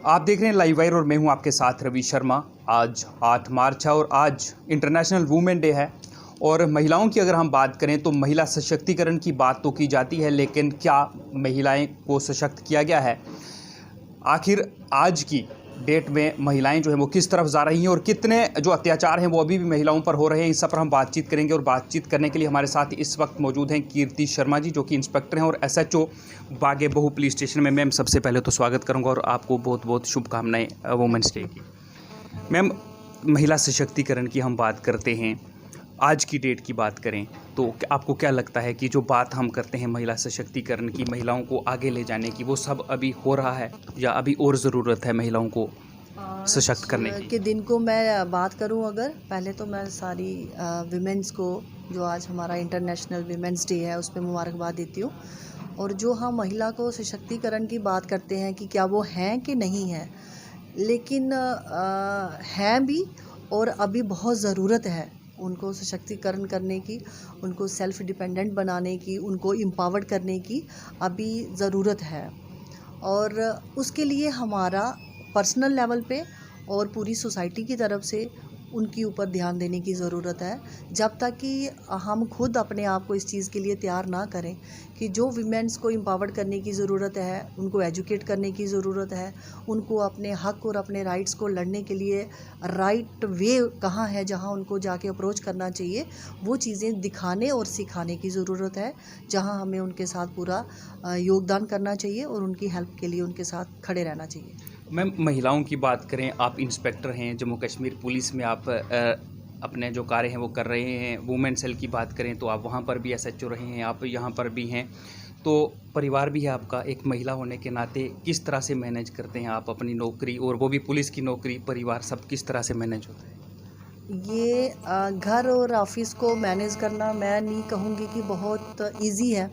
आप देख रहे हैं लाइव वायर और मैं हूं आपके साथ रवि शर्मा। आज 8 मार्च है और आज इंटरनेशनल वुमेन डे है। और महिलाओं की अगर हम बात करें तो महिला सशक्तिकरण की बात तो की जाती है, लेकिन क्या महिलाएं को सशक्त किया गया है? आखिर आज की डेट में महिलाएं जो है वो किस तरफ जा रही हैं और कितने जो अत्याचार हैं वो अभी भी महिलाओं पर हो रहे हैं, इस सब पर हम बातचीत करेंगे। और बातचीत करने के लिए हमारे साथ इस वक्त मौजूद हैं कीर्ति शर्मा जी, जो कि इंस्पेक्टर हैं और एसएचओ बागे बहु पुलिस स्टेशन में। मैम, सबसे पहले तो स्वागत करूंगा और आपको बहुत बहुत शुभकामनाएं वुमेंस डे की। मैम, महिला सशक्तिकरण की हम बात करते हैं, आज की डेट की बात करें तो आपको क्या लगता है कि जो बात हम करते हैं महिला सशक्तिकरण की, महिलाओं को आगे ले जाने की, वो सब अभी हो रहा है या अभी और ज़रूरत है महिलाओं को सशक्त करने के दिन को मैं बात करूं, अगर पहले तो मैं सारी विमेंस को, जो आज हमारा इंटरनेशनल विमेंस डे है, उस पर मुबारकबाद देती हूँ। और जो हम महिला को सशक्तिकरण की बात करते हैं कि क्या वो हैं कि नहीं है, लेकिन हैं भी, और अभी बहुत ज़रूरत है उनको सशक्तिकरण करने की, उनको सेल्फ डिपेंडेंट बनाने की, उनको एम्पावर्ड करने की अभी ज़रूरत है। और उसके लिए हमारा पर्सनल लेवल पे और पूरी सोसाइटी की तरफ से उनके ऊपर ध्यान देने की ज़रूरत है। जब तक कि हम खुद अपने आप को इस चीज़ के लिए तैयार ना करें कि जो वीमेंस को एम्पावर्ड करने की ज़रूरत है, उनको एजुकेट करने की ज़रूरत है, उनको अपने हक और अपने राइट्स को लड़ने के लिए राइट वे कहाँ है जहाँ उनको जाके अप्रोच करना चाहिए, वो चीज़ें दिखाने और सिखाने की ज़रूरत है, जहाँ हमें उनके साथ पूरा योगदान करना चाहिए और उनकी हेल्प के लिए उनके साथ खड़े रहना चाहिए। मैम, महिलाओं की बात करें, आप इंस्पेक्टर हैं जम्मू कश्मीर पुलिस में, आप अपने जो कार्य हैं वो कर रहे हैं। वुमेन सेल की बात करें तो आप वहाँ पर भी एसएचओ रहे हैं, आप यहाँ पर भी हैं, तो परिवार भी है आपका। एक महिला होने के नाते किस तरह से मैनेज करते हैं आप अपनी नौकरी, और वो भी पुलिस की नौकरी, परिवार सब किस तरह से मैनेज होता है? ये घर और ऑफिस को मैनेज करना, मैं नहीं कहूँगी कि बहुत इजी है,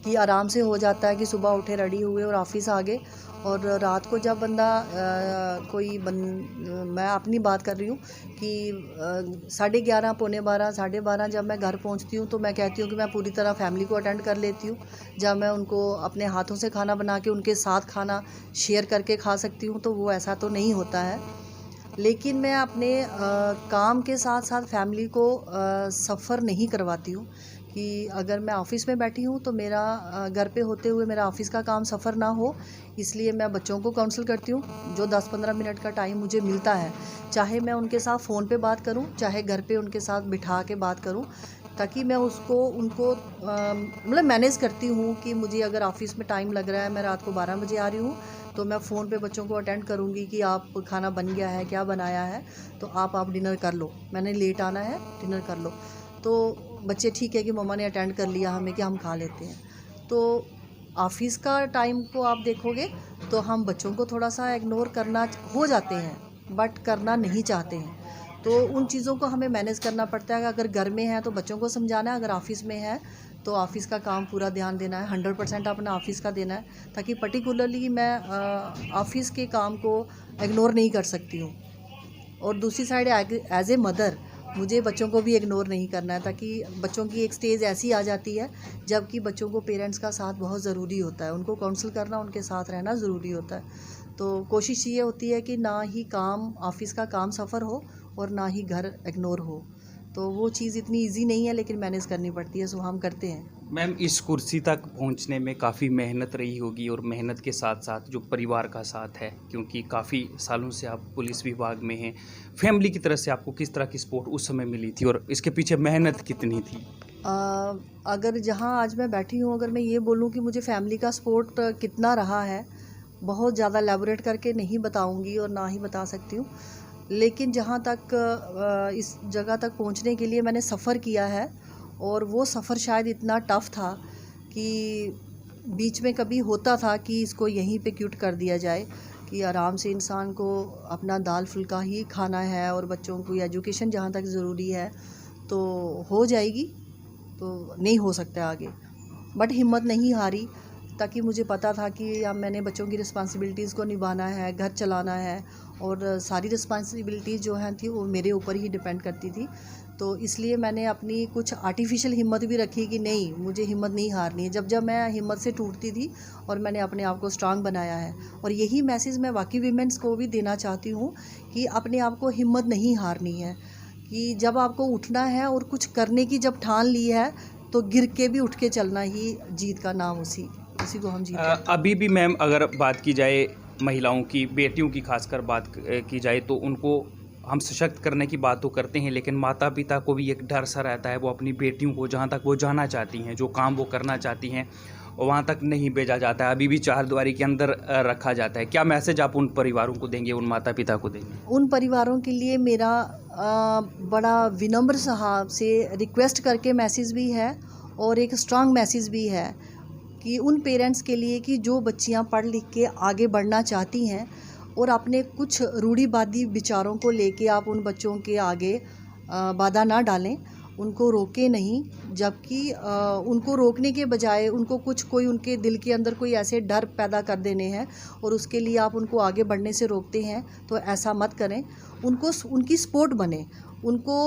कि आराम से हो जाता है कि सुबह उठे, रेडी हुए और ऑफिस आ गए। और रात को जब बंदा मैं अपनी बात कर रही हूँ कि 11:30 पौने 12, 12:30 जब मैं घर पहुँचती हूँ तो मैं कहती हूँ कि मैं पूरी तरह फैमिली को अटेंड कर लेती हूँ। जब मैं उनको अपने हाथों से खाना बना के उनके साथ खाना शेयर करके खा सकती हूँ, तो वो ऐसा तो नहीं होता है। लेकिन मैं अपने काम के साथ साथ फैमिली को सफ़र नहीं करवाती हूँ, कि अगर मैं ऑफ़िस में बैठी हूँ तो मेरा घर पे होते हुए मेरा ऑफ़िस का काम सफ़र ना हो, इसलिए मैं बच्चों को काउंसल करती हूँ। जो 10-15 मिनट का टाइम मुझे मिलता है, चाहे मैं उनके साथ फ़ोन पे बात करूँ, चाहे घर पे उनके साथ बिठा के बात करूँ, ताकि मैं उनको मतलब मैनेज करती हूँ कि मुझे अगर ऑफ़िस में टाइम लग रहा है, मैं रात को 12 बजे आ रही हूँ, तो मैं फ़ोन पे बच्चों को अटेंड करूँगी कि आप खाना बन गया है, क्या बनाया है, तो आप डिनर कर लो, मैंने लेट आना है, डिनर कर लो। तो बच्चे ठीक है कि मम्मा ने अटेंड कर लिया हमें, कि हम खा लेते हैं। तो ऑफ़िस का टाइम को आप देखोगे तो हम बच्चों को थोड़ा सा इग्नोर करना हो जाते हैं, बट करना नहीं चाहते हैं। तो उन चीज़ों को हमें मैनेज करना पड़ता है। अगर घर में है तो बच्चों को समझाना है, अगर ऑफ़िस में है तो ऑफ़िस का काम पूरा ध्यान देना है, 100% अपना ऑफ़िस का देना है, ताकि पर्टिकुलरली मैं ऑफ़िस के काम को इग्नोर नहीं कर सकती हूँ। और दूसरी साइड एज ए मदर मुझे बच्चों को भी इग्नोर नहीं करना है, ताकि बच्चों की एक स्टेज ऐसी आ जाती है जबकि बच्चों को पेरेंट्स का साथ बहुत ज़रूरी होता है, उनको काउंसल करना, उनके साथ रहना ज़रूरी होता है। तो कोशिश ये होती है कि ना ही काम, ऑफ़िस का काम सफ़र हो और ना ही घर इग्नोर हो। तो वो चीज़ इतनी इजी नहीं है, लेकिन मैनेज करनी पड़ती है, सो हम करते हैं। मैम, इस कुर्सी तक पहुंचने में काफ़ी मेहनत रही होगी, और मेहनत के साथ साथ जो परिवार का साथ है, क्योंकि काफ़ी सालों से आप पुलिस विभाग में हैं, फैमिली की तरफ से आपको किस तरह की सपोर्ट उस समय मिली थी और इसके पीछे मेहनत कितनी थी? अगर जहाँ आज मैं बैठी हूँ, अगर मैं ये बोलूँ कि मुझे फैमिली का सपोर्ट कितना रहा है, बहुत ज़्यादा एलैबोरेट करके नहीं बताऊँगी और ना ही बता सकती हूँ। लेकिन जहाँ तक इस जगह तक पहुँचने के लिए मैंने सफ़र किया है, और वो सफ़र शायद इतना टफ़ था कि बीच में कभी होता था कि इसको यहीं पे क्विट कर दिया जाए, कि आराम से इंसान को अपना दाल फुल्का ही खाना है और बच्चों की एजुकेशन जहाँ तक ज़रूरी है तो हो जाएगी, तो नहीं हो सकता आगे। बट हिम्मत नहीं हारी, ताकि मुझे पता था कि अब मैंने बच्चों की रिस्पॉन्सिबिलिटीज़ को निभाना है, घर चलाना है, और सारी रिस्पॉन्सिबिलिटीज़ जो हैं थी वो मेरे ऊपर ही डिपेंड करती थी। तो इसलिए मैंने अपनी कुछ आर्टिफिशियल हिम्मत भी रखी कि नहीं, मुझे हिम्मत नहीं हारनी है। जब जब मैं हिम्मत से टूटती थी और मैंने अपने आप को स्ट्रांग बनाया है। और यही मैसेज मैं बाकी वीमेंस को भी देना चाहती हूँ कि अपने आप को हिम्मत नहीं हारनी है, कि जब आपको उठना है और कुछ करने की जब ठान ली है तो गिर के भी उठ के चलना ही जीत का नाम, उसी को हम जीत हैं। अभी भी मैम अगर बात की जाए महिलाओं की, बेटियों की खासकर बात की जाए तो उनको हम सशक्त करने की बात तो करते हैं, लेकिन माता पिता को भी एक डर सा रहता है। वो अपनी बेटियों को जहाँ तक वो जाना चाहती हैं, जो काम वो करना चाहती हैं, वहाँ तक नहीं भेजा जाता है, अभी भी चारदीवारी के अंदर रखा जाता है। क्या मैसेज आप उन परिवारों को देंगे, उन माता पिता को देंगे? उन परिवारों के लिए मेरा बड़ा विनम्र साहब से रिक्वेस्ट करके मैसेज भी है और एक स्ट्रांग मैसेज भी है कि उन पेरेंट्स के लिए कि जो बच्चियां पढ़ लिख के आगे बढ़ना चाहती हैं और अपने कुछ रूढ़िवादी विचारों को लेके आप उन बच्चों के आगे बाधा ना डालें, उनको रोके नहीं। जबकि उनको रोकने के बजाय उनको कोई उनके दिल के अंदर कोई ऐसे डर पैदा कर देने हैं और उसके लिए आप उनको आगे बढ़ने से रोकते हैं, तो ऐसा मत करें। उनको उनकी सपोर्ट बने, उनको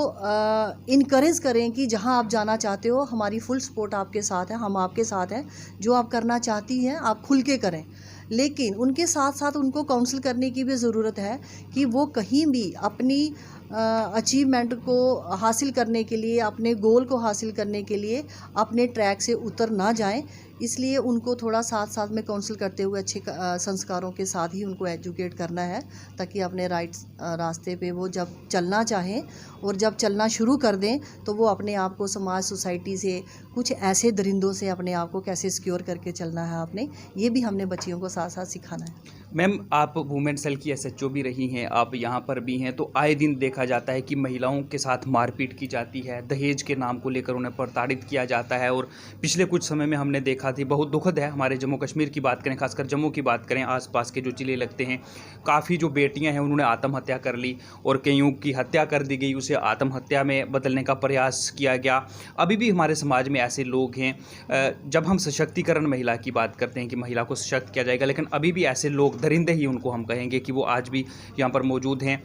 इनकरेज करें कि जहां आप जाना चाहते हो हमारी फुल सपोर्ट आपके साथ है, हम आपके साथ हैं। जो आप करना चाहती हैं आप खुल के करें, लेकिन उनके साथ साथ उनको काउंसिल करने की भी ज़रूरत है कि वो कहीं भी अपनी अचीवमेंट को हासिल करने के लिए, अपने गोल को हासिल करने के लिए अपने ट्रैक से उतर ना जाएं। इसलिए उनको थोड़ा साथ साथ में काउंसिल करते हुए अच्छे संस्कारों के साथ ही उनको एजुकेट करना है, ताकि अपने राइट रास्ते पे वो जब चलना चाहें और जब चलना शुरू कर दें तो वो अपने आप को समाज, सोसाइटी से, कुछ ऐसे दरिंदों से अपने आप को कैसे सिक्योर करके चलना है आपने, ये भी हमने बच्चियों को साथ साथ सिखाना है। मैम आप वुमेन सेल की एसएचओ भी रही हैं, आप यहाँ पर भी हैं, तो आए दिन देखा जाता है कि महिलाओं के साथ मारपीट की जाती है, दहेज के नाम को लेकर उन्हें प्रताड़ित किया जाता है। और पिछले कुछ समय में हमने देखा थी, बहुत दुखद है, हमारे जम्मू कश्मीर की बात करें, खासकर जम्मू की बात करें, आसपास के जो जिले लगते हैं, काफ़ी जो बेटियाँ हैं उन्होंने आत्महत्या कर ली और कईयों की हत्या कर दी गई, उसे आत्महत्या में बदलने का प्रयास किया गया। अभी भी हमारे समाज में ऐसे लोग हैं। जब हम सशक्तिकरण महिला की बात करते हैं कि महिला को सशक्त किया जाएगा, लेकिन अभी भी ऐसे लोग, दरिंदे ही उनको हम कहेंगे, कि वो आज भी यहाँ पर मौजूद हैं।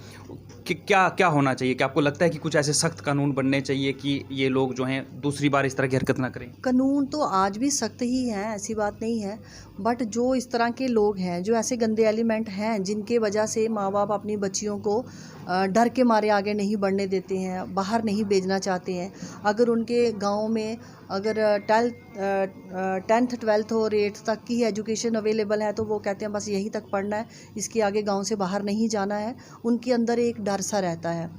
कि क्या होना चाहिए? क्या आपको लगता है कि कुछ ऐसे सख्त कानून बनने चाहिए कि ये लोग जो हैं दूसरी बार इस तरह की हरकत ना करें? कानून तो आज भी सख्त ही हैं, ऐसी बात नहीं है, बट जो इस तरह के लोग हैं, जो ऐसे गंदे एलिमेंट हैं जिनके वजह से माँ बाप अपनी बच्चियों को डर के मारे आगे नहीं बढ़ने देते हैं, बाहर नहीं भेजना चाहते हैं। अगर उनके गांव में अगर 10th 12th और 8th तक की एजुकेशन अवेलेबल है तो वो कहते हैं बस यहीं तक पढ़ना है, इसके आगे गांव से बाहर नहीं जाना है। उनके अंदर एक डर सा रहता है।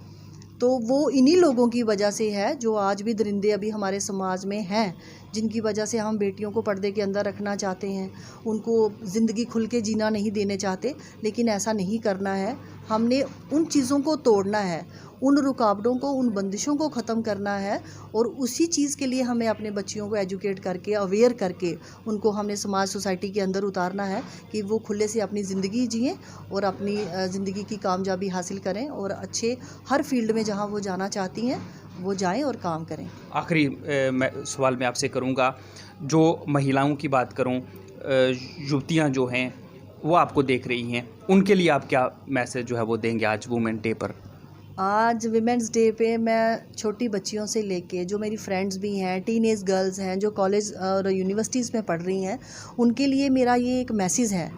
तो वो इन्हीं लोगों की वजह से है जो आज भी दरिंदे अभी हमारे समाज में हैं, जिनकी वजह से हम बेटियों को पर्दे के अंदर रखना चाहते हैं, उनको ज़िंदगी खुल के जीना नहीं देने चाहते। लेकिन ऐसा नहीं करना है, हमने उन चीज़ों को तोड़ना है, उन रुकावटों को, उन बंदिशों को ख़त्म करना है। और उसी चीज़ के लिए हमें अपने बच्चियों को एजुकेट करके, अवेयर करके उनको हमने समाज, सोसाइटी के अंदर उतारना है कि वो खुले से अपनी ज़िंदगी जिएँ और अपनी ज़िंदगी की कामयाबी हासिल करें और अच्छे हर फील्ड में जहाँ वो जाना चाहती हैं वो जाएं और काम करें। आखिरी सवाल मैं आपसे करूँगा, जो महिलाओं की बात करूँ, युवतियाँ जो हैं वो आपको देख रही हैं, उनके लिए आप क्या मैसेज जो है वो देंगे आज वुमेन डे पर? आज विमेंस डे पे मैं छोटी बच्चियों से लेके, जो मेरी फ्रेंड्स भी हैं, टीनेज गर्ल्स हैं, जो कॉलेज और यूनिवर्सिटीज़ में पढ़ रही हैं, उनके लिए मेरा ये एक मैसेज है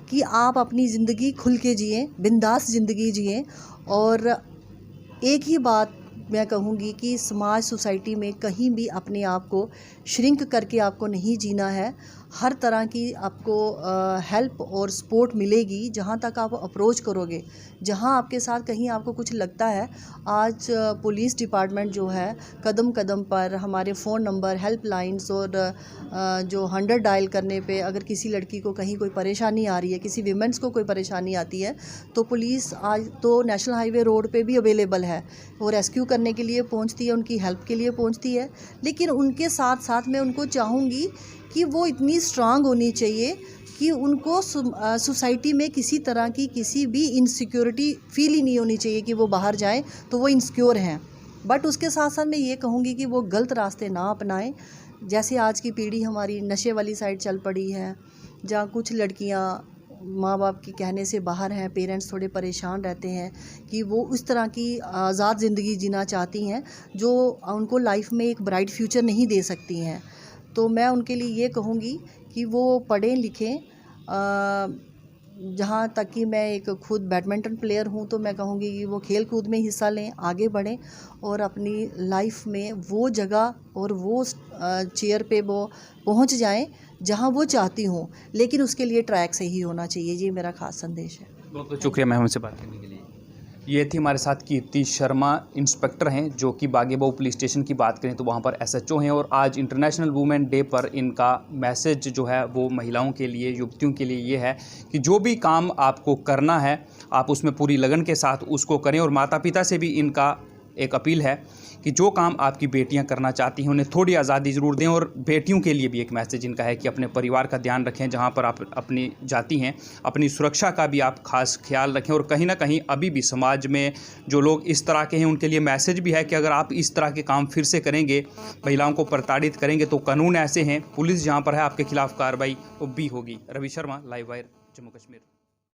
कि आप अपनी ज़िंदगी खुल के जिएँ, बिंदास ज़िंदगी जिएँ। और एक ही बात मैं कहूँगी कि समाज, सोसाइटी में कहीं भी अपने आप को श्रिंक करके आपको नहीं जीना है। हर तरह की आपको हेल्प और सपोर्ट मिलेगी जहाँ तक आप अप्रोच करोगे। जहाँ आपके साथ कहीं आपको कुछ लगता है, आज पुलिस डिपार्टमेंट जो है कदम कदम पर हमारे फ़ोन नंबर, हेल्पलाइंस और जो 100 डायल करने पे अगर किसी लड़की को कहीं कोई परेशानी आ रही है, किसी विमेंस को कोई परेशानी आती है, तो पुलिस आज तो नेशनल हाईवे रोड पे भी अवेलेबल है। वो रेस्क्यू करने के लिए पहुंचती है, उनकी हेल्प के लिए पहुंचती है। लेकिन उनके साथ साथ मैं उनको चाहूँगी कि वो इतनी स्ट्रांग होनी चाहिए कि उनको सोसाइटी में किसी तरह की किसी भी इनसिक्योरिटी फील ही नहीं होनी चाहिए कि वो बाहर जाएं तो वो इनसिक्योर हैं। बट उसके साथ साथ मैं ये कहूँगी कि वो गलत रास्ते ना अपनाएं। जैसे आज की पीढ़ी हमारी नशे वाली साइड चल पड़ी है, जहाँ कुछ लड़कियाँ माँ बाप के कहने से बाहर हैं, पेरेंट्स थोड़े परेशान रहते हैं कि वो उस तरह की आज़ाद ज़िंदगी जीना चाहती हैं जो उनको लाइफ में एक ब्राइट फ्यूचर नहीं दे सकती हैं। तो मैं उनके लिए ये कहूँगी कि वो पढ़ें लिखें। जहाँ तक कि मैं एक खुद बैडमिंटन प्लेयर हूँ, तो मैं कहूँगी कि वो खेल कूद में हिस्सा लें, आगे बढ़ें और अपनी लाइफ में वो जगह और वो चेयर पे वो पहुँच जाएं जहाँ वो चाहती हूँ, लेकिन उसके लिए ट्रैक सही होना चाहिए। ये मेरा खास संदेश है। बहुत बहुत शुक्रिया मैम हमसे बात करने के लिए। ये थी हमारे साथ कीर्ति शर्मा, इंस्पेक्टर हैं जो कि बागेबहू पुलिस स्टेशन की बात करें तो वहाँ पर एसएचओ हैं, और आज इंटरनेशनल वुमेन डे पर इनका मैसेज जो है वो महिलाओं के लिए, युवतियों के लिए ये है कि जो भी काम आपको करना है आप उसमें पूरी लगन के साथ उसको करें। और माता पिता से भी इनका एक अपील है कि जो काम आपकी बेटियां करना चाहती हैं उन्हें थोड़ी आज़ादी ज़रूर दें। और बेटियों के लिए भी एक मैसेज इनका है कि अपने परिवार का ध्यान रखें, जहां पर आप अपनी जाती हैं अपनी सुरक्षा का भी आप खास ख्याल रखें। और कहीं ना कहीं अभी भी समाज में जो लोग इस तरह के हैं उनके लिए मैसेज भी है कि अगर आप इस तरह के काम फिर से करेंगे, महिलाओं को प्रताड़ित करेंगे, तो कानून ऐसे हैं, पुलिस जहाँ पर है आपके खिलाफ कार्रवाई वो भी होगी। Ravi Sharma, live wire, Jammu Kashmir.